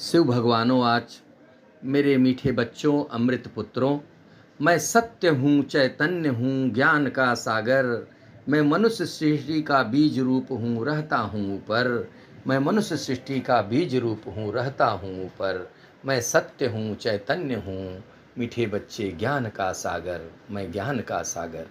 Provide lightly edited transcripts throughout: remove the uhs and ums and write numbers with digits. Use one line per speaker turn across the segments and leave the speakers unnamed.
शिव भगवानों, आज मेरे मीठे बच्चों, अमृत पुत्रों, मैं सत्य हूँ, चैतन्य हूँ, ज्ञान का सागर। मैं मनुष्य सृष्टि का बीज रूप हूँ, रहता हूँ ऊपर। मैं मनुष्य सृष्टि का बीज रूप हूँ, रहता हूँ ऊपर। मैं सत्य हूँ, चैतन्य हूँ, मीठे बच्चे, ज्ञान का सागर। मैं ज्ञान का सागर।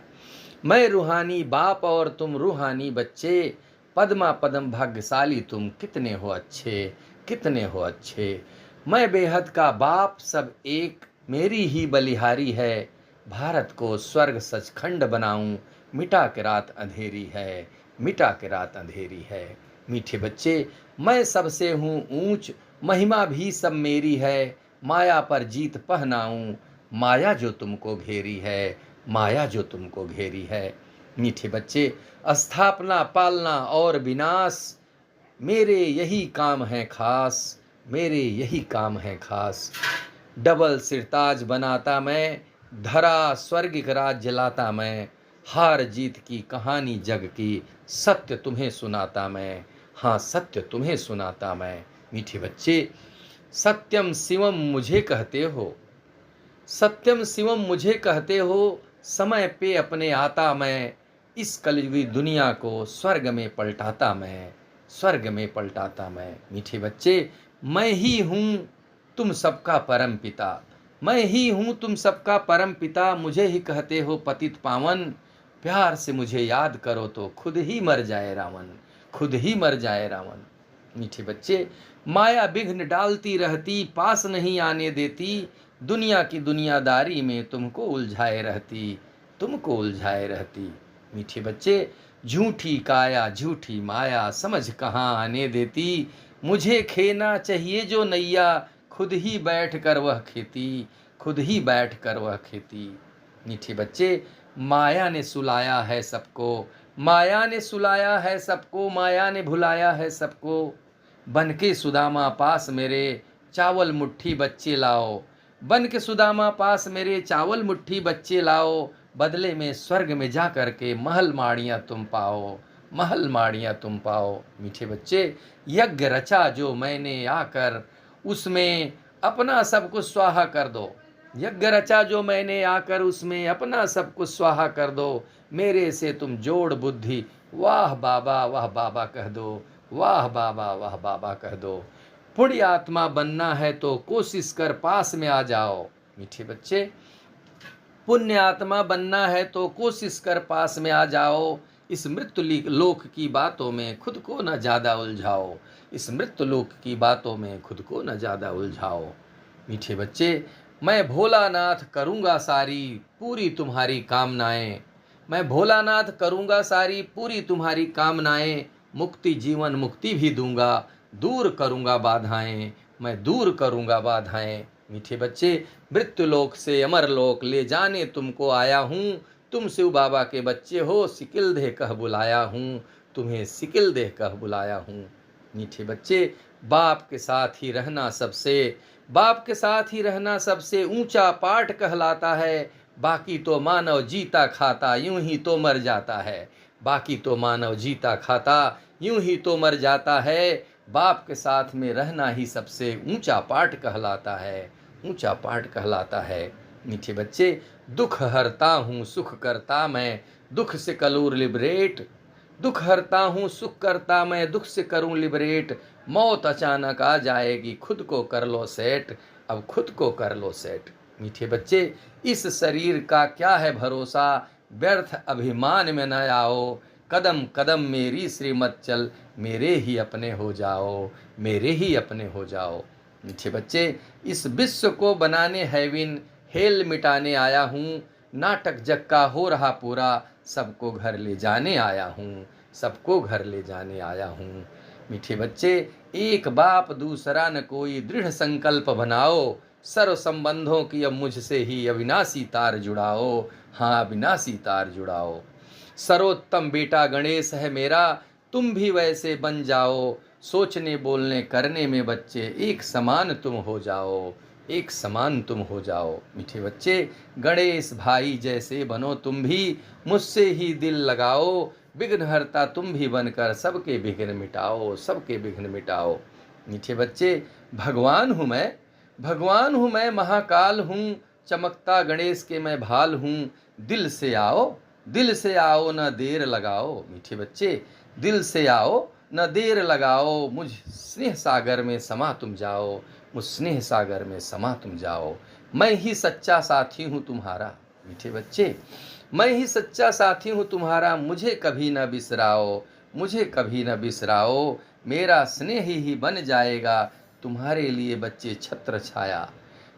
मैं रूहानी बाप और तुम रूहानी बच्चे। पद्मा पदम भाग्यशाली तुम, कितने हो अच्छे, कितने हो अच्छे। मैं बेहद का बाप, सब एक मेरी ही बलिहारी है। भारत को स्वर्ग सचखंड बनाऊं, मिटा के रात अंधेरी है, मिटा के रात अंधेरी है। मीठे बच्चे, मैं सबसे हूँ ऊंच, महिमा भी सब मेरी है। माया पर जीत पहनाऊं, माया जो तुमको घेरी है, माया जो तुमको घेरी है। मीठे बच्चे, स्थापना पालना और विनाश, मेरे यही काम है खास, मेरे यही काम है खास। डबल सिरताज बनाता मैं, धरा स्वर्गिक राज जलाता मैं। हार जीत की कहानी जग की, सत्य तुम्हें सुनाता मैं। हाँ, सत्य तुम्हें सुनाता मैं। मीठे बच्चे, सत्यम शिवम मुझे कहते हो, सत्यम शिवम मुझे कहते हो। समय पे अपने आता मैं, इस कलयुगी दुनिया को स्वर्ग में पलटाता मैं, स्वर्ग में पलटाता मैं। मीठे बच्चे, मैं ही हूँ तुम सबका परम पिता, मैं ही हूँ तुम सबका परम पिता। मुझे ही कहते हो पतित पावन, प्यार से मुझे याद करो तो खुद ही मर जाए रावण, खुद ही मर जाए रावण। मीठे बच्चे, माया विघ्न डालती रहती, पास नहीं आने देती। दुनिया की दुनियादारी में तुमको उलझाए रहती, तुमको उलझाए रहती। मीठे बच्चे, झूठी काया झूठी माया, समझ कहाँ आने देती। मुझे खेना चाहिए जो नैया, खुद ही बैठ कर वह खेती, खुद ही बैठ कर वह खेती। मीठे बच्चे, माया ने सुलाया है सबको, माया ने सुलाया है सबको, माया ने भुलाया है सबको। बन के सुदामा पास मेरे, चावल मुट्ठी बच्चे लाओ। बन के सुदामा पास मेरे, चावल मुट्ठी बच्चे लाओ। बदले में स्वर्ग में जा कर के महल माड़ियाँ तुम पाओ, महल माड़ियाँ तुम पाओ। मीठे बच्चे, यज्ञ रचा जो मैंने आकर, उसमें अपना सब कुछ स्वाहा कर दो। यज्ञ रचा जो मैंने आकर, उसमें अपना सब कुछ स्वाहा कर दो। मेरे से तुम जोड़ बुद्धि, वाह बाबा वाह बाबा कह दो, वाह बाबा वाह बाबा कह दो। पुण्य आत्मा बनना है तो कोशिश कर पास में आ जाओ। मीठे बच्चे, पुण्य आत्मा बनना है तो कोशिश कर पास में आ जाओ। इस मृत्यु लोक की बातों में खुद को न ज्यादा उलझाओ, इस मृत्यु लोक की बातों में खुद को न ज्यादा उलझाओ। मीठे बच्चे, मैं भोलानाथ करूँगा सारी पूरी तुम्हारी कामनाएं, मैं भोलानाथ करूँगा सारी पूरी तुम्हारी कामनाएं। मुक्ति जीवन मुक्ति भी दूंगा, दूर करूँगा बाधाएं, मैं दूर करूँगा बाधाएं। मीठे बच्चे, मृत्यु लोक से अमर लोक ले जाने तुमको आया हूँ। तुम शिव बाबा के बच्चे हो, सिकिल देह कह बुलाया हूँ, तुम्हें सिकिल देह कह बुलाया हूँ। मीठे बच्चे, बाप के साथ ही रहना सबसे, बाप के साथ ही रहना सबसे ऊंचा पाठ कहलाता है। बाकी तो मानव जीता खाता यूं ही तो मर जाता है, बाकी तो मानव जीता खाता यूं ही तो मर जाता है। बाप के साथ में रहना ही सबसे ऊंचा पाठ कहलाता है, ऊंचा पाठ कहलाता है। मीठे बच्चे, दुख हरता हूँ सुख करता मैं, दुख से करूँ लिबरेट, दुख हरता हूँ सुख करता मैं, दुख से करूँ लिबरेट। मौत अचानक आ जाएगी, खुद को कर लो सेट, अब खुद को कर लो सेट। मीठे बच्चे, इस शरीर का क्या है भरोसा, व्यर्थ अभिमान में न आओ। कदम कदम मेरी श्रीमत चल, मेरे ही अपने हो जाओ, मेरे ही अपने हो जाओ। मीठे बच्चे, इस विश्व को बनाने हेविन हेल मिटाने आया हूँ। नाटक जग का हो रहा पूरा, सबको घर ले जाने आया हूँ, सबको घर ले जाने आया हूँ। मीठे बच्चे, एक बाप दूसरा न कोई, दृढ़ संकल्प बनाओ। सर्व संबंधों की अब मुझसे ही अविनाशी तार जुड़ाओ, हाँ अविनाशी तार जुड़ाओ। सर्वोत्तम बेटा गणेश है मेरा, तुम भी वैसे बन जाओ। सोचने बोलने करने में बच्चे एक समान तुम हो जाओ, एक समान तुम हो जाओ। मीठे बच्चे, गणेश भाई जैसे बनो तुम भी, मुझसे ही दिल लगाओ। विघ्न हरता तुम भी बनकर सबके विघ्न मिटाओ, सबके विघ्न मिटाओ। मीठे बच्चे, भगवान हूँ मैं, महाकाल हूँ, चमकता गणेश के मैं भाल हूँ। दिल से आओ न देर लगाओ। मीठे बच्चे, दिल से आओ न देर लगाओ, मुझ स्नेह सागर में समा तुम जाओ, मुझ स्नेह सागर में समा तुम जाओ। मैं ही सच्चा साथी हूँ तुम्हारा। मीठे बच्चे, मैं ही सच्चा साथी हूँ तुम्हारा, मुझे कभी न बिसराओ, मुझे कभी न बिसराओ। मेरा स्नेह ही बन जाएगा तुम्हारे लिए बच्चे छत्र छाया,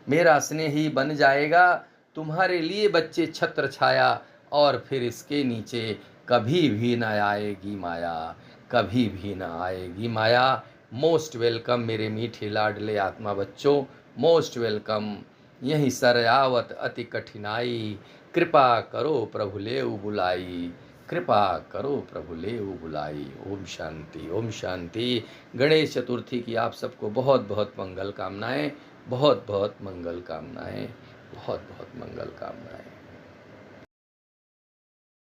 मेरा स्नेह ही बन जाएगा तुम्हारे लिए बच्चे छत्र छाया। और फिर इसके नीचे कभी भी न आएगी माया, कभी भी न आएगी माया। मोस्ट वेलकम मेरे मीठे लाडले आत्मा बच्चों, मोस्ट वेलकम। यहीं सर आवत अति कठिनाई, कृपा करो प्रभु लेऊ बुलाई, कृपा करो प्रभु लेऊ बुलाई। ओम शांति, ओम शांति। गणेश चतुर्थी की आप सबको बहुत बहुत मंगल कामनाएं, बहुत बहुत मंगल कामनाएं, बहुत बहुत मंगल कामनाएं।